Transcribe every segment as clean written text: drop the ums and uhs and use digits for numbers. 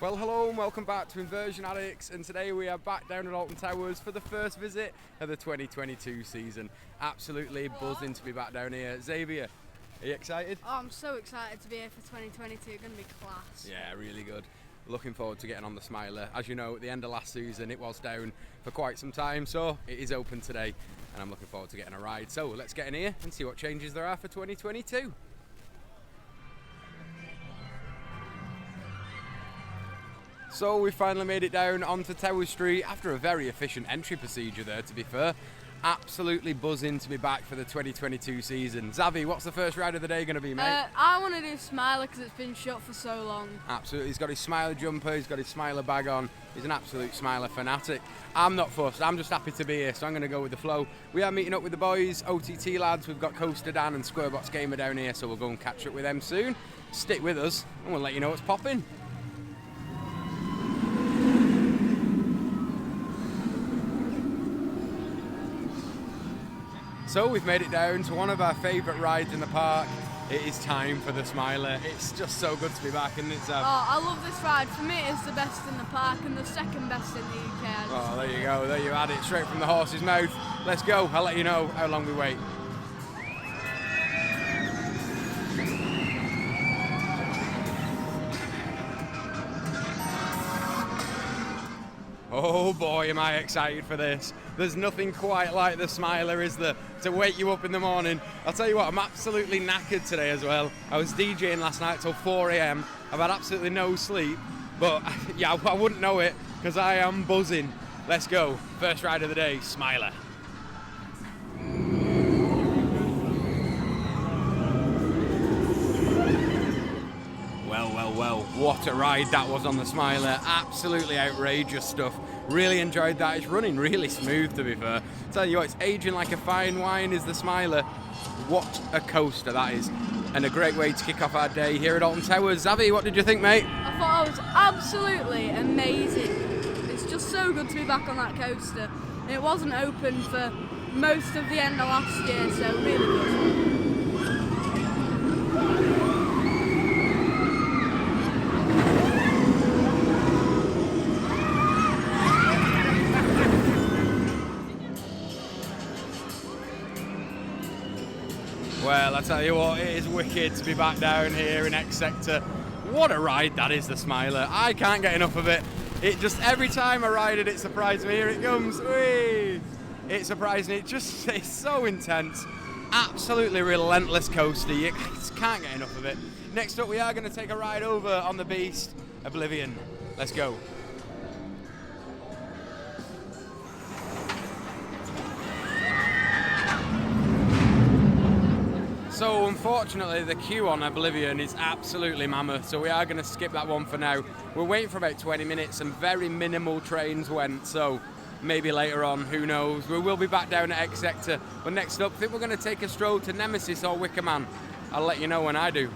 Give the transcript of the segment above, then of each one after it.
Well, hello and welcome back to Inversion Addicts, and today we are back down at Alton Towers for the first visit of the 2022 season. Absolutely buzzing to be back down here. Xavier, are you excited? Oh, I'm so excited to be here for 2022. It's going to be class. Yeah, really good. Looking forward to getting on the Smiler. As you know, at the end of last season it was down for quite some time, so it is open today and I'm looking forward to getting a ride. So let's get in here and see what changes there are for 2022. So we finally made it down onto Tower Street after a very efficient entry procedure there, to be fair. Absolutely buzzing to be back for the 2022 season. Xavi, what's the first ride of the day going to be, mate? I want to do Smiler because it's been shut for so long. Absolutely. He's got his Smiler jumper, he's got his Smiler bag on. He's an absolute Smiler fanatic. I'm not fussed, I'm just happy to be here, so I'm going to go with the flow. We are meeting up with the boys, OTT lads. We've got Coaster Dan and Squarebox Gamer down here, so we'll go and catch up with them soon. Stick with us and we'll let you know what's popping. So we've made it down to one of our favourite rides in the park. It is time for the Smiler. It's just so good to be back, and it's I love this ride. For me, it's the best in the park and the second best in the UK. Oh, there you go. There you had it, straight from the horse's mouth. Let's go. I'll let you know how long we wait. Oh boy, am I excited for this. There's nothing quite like the Smiler, is there, to wake you up in the morning. I'll tell you what, I'm absolutely knackered today as well. I was DJing last night till 4 a.m. I've had absolutely no sleep, but yeah, I wouldn't know it because I am buzzing. Let's go. First ride of the day, Smiler. Well, what a ride that was on the Smiler. Absolutely outrageous stuff. Really enjoyed that. It's running really smooth, to be fair. Tell you what, it's aging like a fine wine is the Smiler. What a coaster that is. And a great way to kick off our day here at Alton Towers. Xavi, what did you think, mate? I thought it was absolutely amazing. It's just so good to be back on that coaster. It wasn't open for most of the end of last year, so really good. Well, I tell you what, it is wicked to be back down here in X Sector. What a ride that is, the Smiler. I can't get enough of it. It just, every time I ride it, it surprises me. Here it comes. Whee! It surprised me. It's so intense. Absolutely relentless coaster. You just can't get enough of it. Next up, we are going to take a ride over on the Beast, Oblivion. Let's go. So unfortunately the queue on Oblivion is absolutely mammoth, so we are going to skip that one for now. We're waiting for about 20 minutes and very minimal trains went, so maybe later on, who knows. We will be back down at X Sector, but next up I think we're going to take a stroll to Nemesis or Wicker Man. I'll let you know when I do.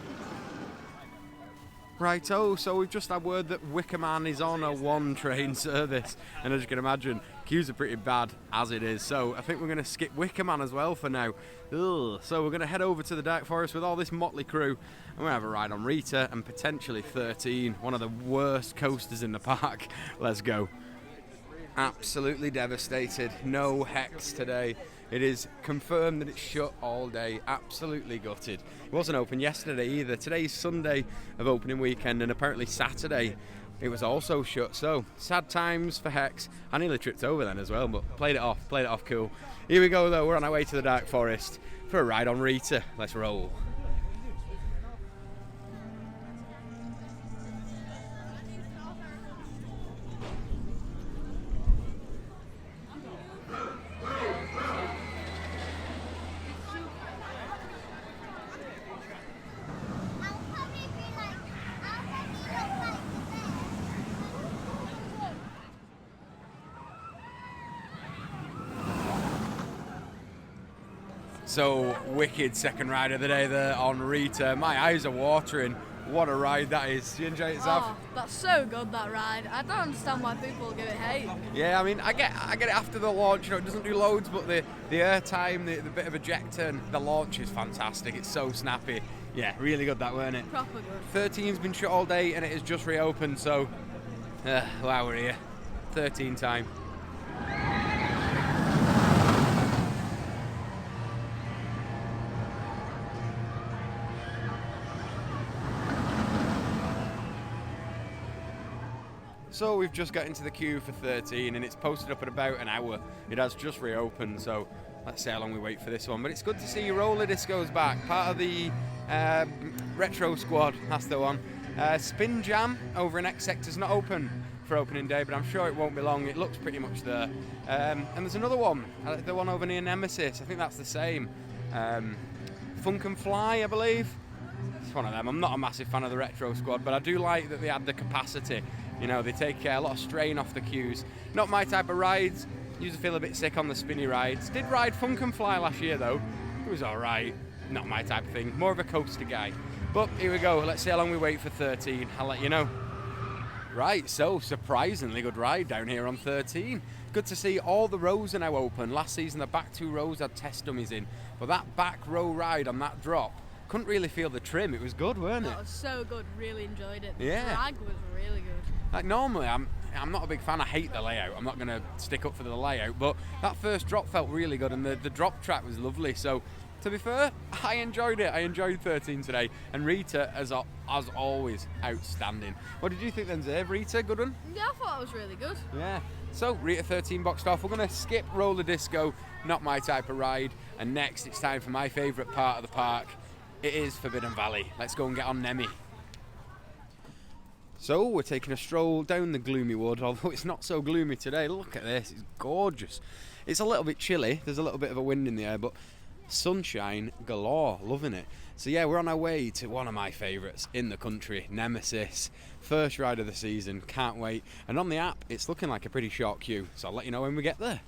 Righto, so we've just had word that Wicker Man is on a one train service, and as you can imagine, queues are pretty bad as it is, so I think we're going to skip Wicker Man as well for now. Ugh. So we're going to head over to the Dark Forest with all this motley crew, and we're going to have a ride on Rita and potentially 13, one of the worst coasters in the park. Let's go. Absolutely devastated, no Hex today. It is confirmed that it's shut all day, absolutely gutted. It wasn't open yesterday either. Today's Sunday of opening weekend, and apparently Saturday it was also shut, so sad times for Hex. I nearly tripped over then as well, but played it off cool. Here we go though, we're on our way to the Dark Forest for a ride on Rita. Let's roll. So wicked second ride of the day there on Rita. My eyes are watering. What a ride that is. Do you enjoy it, Zav? Oh, that's so good, that ride. I don't understand why people give it hate. Yeah, I mean, I get it after the launch. You know, it doesn't do loads, but the air time, the bit of ejector, and the launch is fantastic. It's so snappy. Yeah, really good that, weren't it? Proper good. 13's been shut all day and it has just reopened, so Wow, we're here. 13 time. So we've just got into the queue for 13 and it's posted up at about an hour. It has just reopened, so let's see how long we wait for this one. But it's good to see Roller Disco's back, part of the retro squad, that's the one. Spin Jam over in X Sector's not open for opening day, but I'm sure it won't be long. It looks pretty much there. And there's another one, the one over near Nemesis. I think that's the same. Funk and Fly, I believe. It's one of them. I'm not a massive fan of the retro squad, but I do like that they add the capacity. You know, they take a lot of strain off the queues. Not my type of rides. Used to feel a bit sick on the spinny rides. Did ride Funk and Fly last year though. It was alright. Not my type of thing. More of a coaster guy. But here we go. Let's see how long we wait for 13. I'll let you know. Right, so surprisingly good ride down here on 13. Good to see all the rows are now open. Last season the back 2 rows had test dummies in. But that back row ride on that drop, couldn't really feel the trim. It was good, weren't it? That was so good. Really enjoyed it. The Yeah. drag was really good. Like normally I'm not a big fan. I hate the layout. I'm not going to stick up for the layout, but that first drop felt really good and the drop track was lovely. So to be fair, I enjoyed it. I enjoyed 13 today, and Rita, as always, outstanding. What did you think then, Zave? Rita, good one? Yeah, I thought it was really good. Yeah. So Rita 13 boxed off. We're going to skip Roller Disco, not my type of ride, and next it's time for my favourite part of the park. It is Forbidden Valley. Let's go and get on Nemi. So we're taking a stroll down the gloomy wood, although it's not so gloomy today. Look at this, it's gorgeous. It's a little bit chilly, there's a little bit of a wind in the air, but sunshine galore, loving it. So yeah, we're on our way to one of my favourites in the country, Nemesis. First ride of the season, can't wait. And on the app, it's looking like a pretty short queue, so I'll let you know when we get there.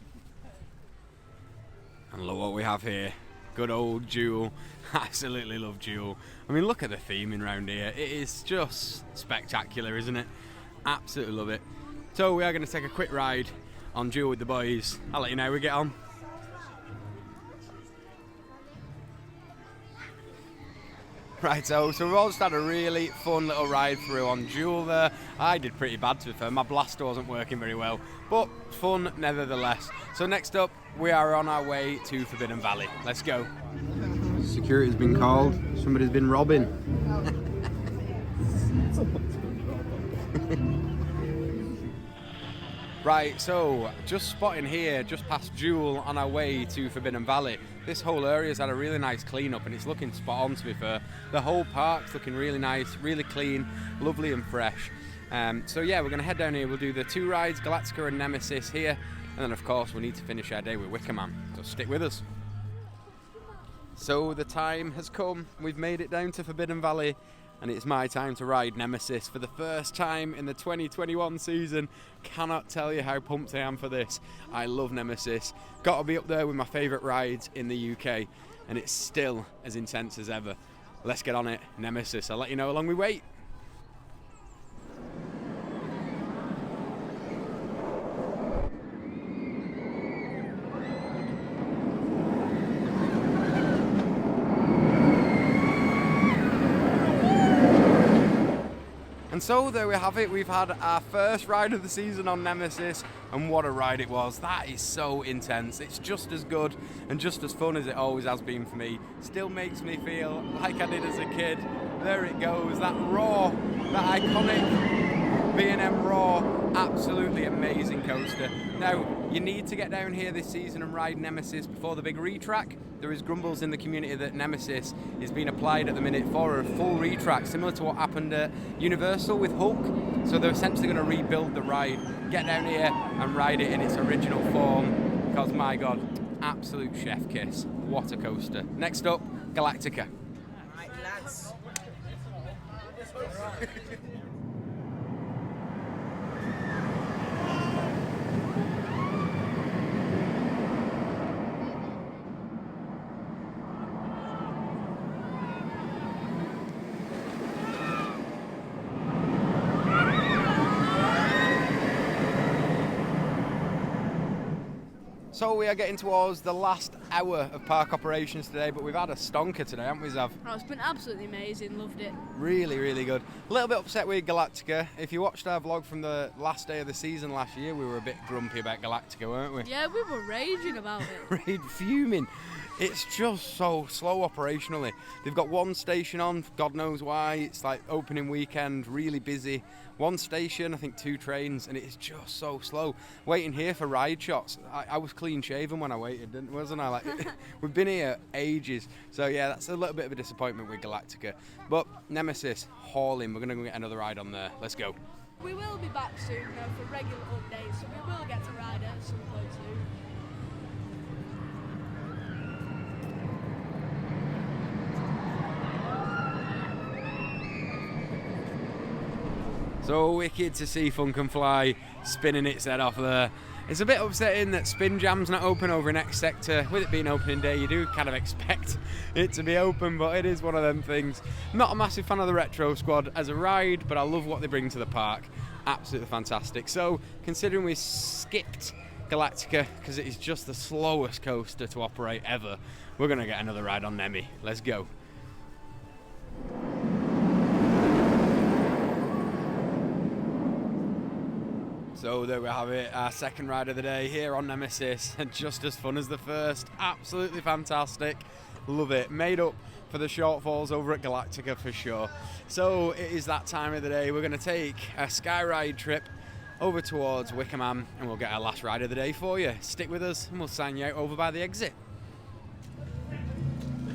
And look what we have here. Good old Jewel. Absolutely love Jewel. I mean, look at the theming around here. It is just spectacular, isn't it? Absolutely love it. So we are going to take a quick ride on Jewel with the boys. I'll let you know how we get on. Right, so we've all just had a really fun little ride through on Jewel there. I did pretty bad, to be fair. My blaster wasn't working very well, but fun nevertheless. So next up, we are on our way to Forbidden Valley. Let's go. Security's been called. Somebody's been robbing. Right, so just spotting here, just past Jewel on our way to Forbidden Valley. This whole area's had a really nice clean up and it's looking spot on, to be fair. The whole park's looking really nice, really clean, lovely and fresh. So yeah, we're going to head down here. We'll do the 2 rides, Galactica and Nemesis here. And then of course we need to finish our day with Wicker Man. So stick with us. So the time has come. We've made it down to Forbidden Valley. And it's my time to ride Nemesis for the first time in the 2021 season. Cannot tell you how pumped I am for this. I love Nemesis. Got to be up there with my favourite rides in the UK. And it's still as intense as ever. Let's get on it. Nemesis. I'll let you know how long we wait. And so there we have it, we've had our first ride of the season on Nemesis, and what a ride it was. That is so intense. It's just as good and just as fun as it always has been for me. Still makes me feel like I did as a kid. There it goes, that roar, that iconic B&M roar. Absolutely amazing coaster. Now, you need to get down here this season and ride Nemesis before the big retrack. There is grumbles in the community that Nemesis is being applied at the minute for a full retrack, similar to what happened at Universal with Hulk. So they're essentially going to rebuild the ride, get down here and ride it in its original form. Because my God, absolute chef kiss. What a coaster. Next up, Galactica. Right, lads. So we are getting towards the last hour of park operations today, but we've had a stonker today, haven't we, Zav? Oh, it's been absolutely amazing, loved it. Really, really good. A little bit upset with Galactica. If you watched our vlog from the last day of the season last year, we were a bit grumpy about Galactica, weren't we? Yeah, we were raging about it. Fuming. It's just so slow operationally. They've got one station on, God knows why. It's like opening weekend, really busy. One station, I think 2 trains, and it's just so slow. Waiting here for ride shots. I was clean shaven when I waited, wasn't I? Like, we've been here ages. So yeah, that's a little bit of a disappointment with Galactica. But Nemesis, hauling. We're going to go get another ride on there. Let's go. We will be back soon though for regular updates, so we will get to ride it at some point soon. So wicked to see Funk and Fly spinning its head off there. It's a bit upsetting that Spin Jam's not open over next sector. With it being opening day, you do kind of expect it to be open, but it is one of them things. Not a massive fan of the Retro Squad as a ride, but I love what they bring to the park. Absolutely fantastic. So considering we skipped Galactica because it is just the slowest coaster to operate ever, we're going to get another ride on Nemi. Let's go. So there we have it, our second ride of the day here on Nemesis, and just as fun as the first. Absolutely fantastic, love it. Made up for the shortfalls over at Galactica for sure. So it is that time of the day. We're going to take a sky ride trip over towards Wickerman, and we'll get our last ride of the day for you. Stick with us and we'll sign you out over by the exit.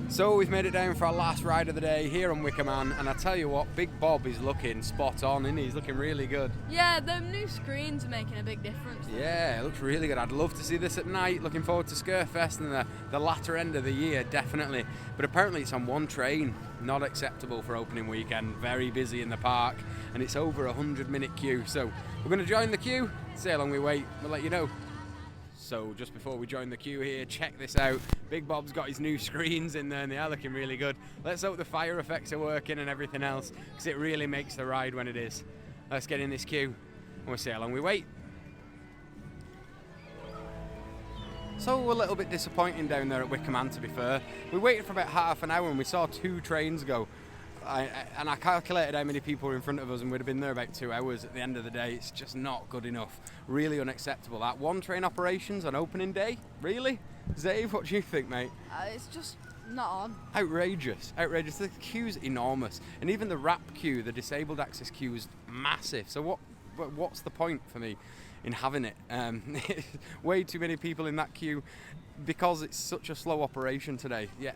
So we've made it down for our last ride of the day here on Wickerman, and I tell you what, Big Bob is looking spot on, isn't he? He's looking really good. Yeah, the new screens are making a big difference. Yeah, it looks really good. I'd love to see this at night. Looking forward to Skirfest and the latter end of the year, definitely. But apparently it's on one train. Not acceptable for opening weekend. Very busy in the park, and it's over a 100-minute queue. So we're going to join the queue. See how long we wait. We'll let you know. So just before we join the queue here, check this out. Big Bob's got his new screens in there and they are looking really good. Let's hope the fire effects are working and everything else, because it really makes the ride when it is. Let's get in this queue and we'll see how long we wait. So a little bit disappointing down there at Wickerman, to be fair. We waited for about half an hour and we saw 2 trains go. And I calculated how many people were in front of us, and we'd have been there about 2 hours. At the end of the day, it's just not good enough. Really unacceptable. That one train operations on opening day? Really? Zave, what do you think, mate? It's just not on. Outrageous. Outrageous. The queue's enormous. And even the wrap queue, the disabled access queue, is massive. So what's the point for me in having it? Way too many people in that queue because it's such a slow operation today. Yeah.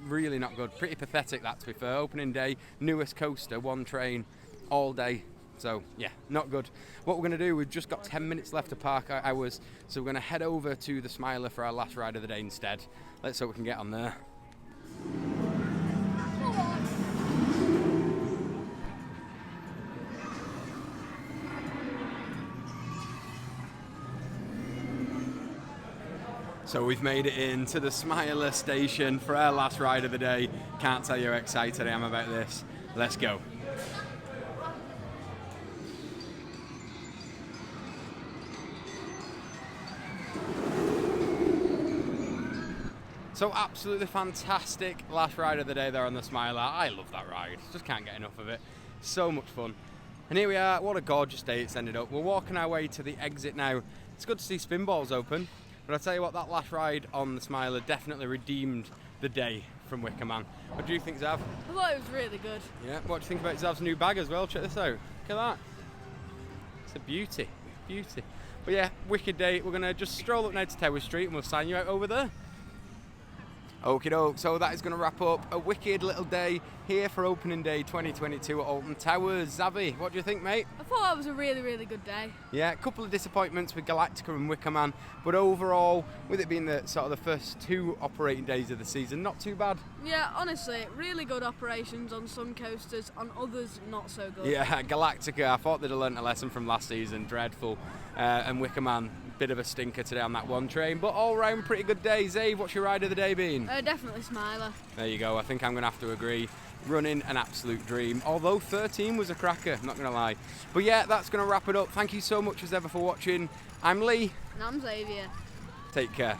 Really not good. Pretty pathetic, that, to be fair. Opening day, newest coaster, one train, all day. So yeah, not good. What we're going to do, we've just got 10 minutes left of park hours, so we're going to head over to the Smiler for our last ride of the day instead. Let's hope we can get on there. So we've made it into the Smiler station for our last ride of the day. Can't tell you how excited I am about this. Let's go. So absolutely fantastic last ride of the day there on the Smiler. I love that ride. Just can't get enough of it. So much fun. And here we are. What a gorgeous day it's ended up. We're walking our way to the exit now. It's good to see Spinballs open. But I tell you what, that last ride on the Smiler definitely redeemed the day from Wickerman. What do you think, Zav? I thought it was really good. Yeah, what do you think about Zav's new bag as well? Check this out. Look at that. It's a beauty. Beauty. But yeah, wicked day. We're going to just stroll up now to Tower Street and we'll sign you out over there. Okie doke, so that is going to wrap up a wicked little day here for opening day 2022 at Alton Towers. Zavi, what do you think, mate? I thought that was a really, really good day. Yeah, a couple of disappointments with Galactica and Wickerman, but overall, with it being the sort of the first 2 operating days of the season, not too bad. Yeah, honestly, really good operations on some coasters, on others not so good. Yeah, Galactica, I thought they'd have learnt a lesson from last season, dreadful, and Wickerman, bit of a stinker today on that one train, but all round pretty good day. Zave, what's your ride of the day been? Definitely Smiler. There you go, I think I'm going to have to agree. Running an absolute dream, although 13 was a cracker, not going to lie. But yeah, that's going to wrap it up. Thank you so much as ever for watching. I'm Lee. And I'm Xavier. Take care.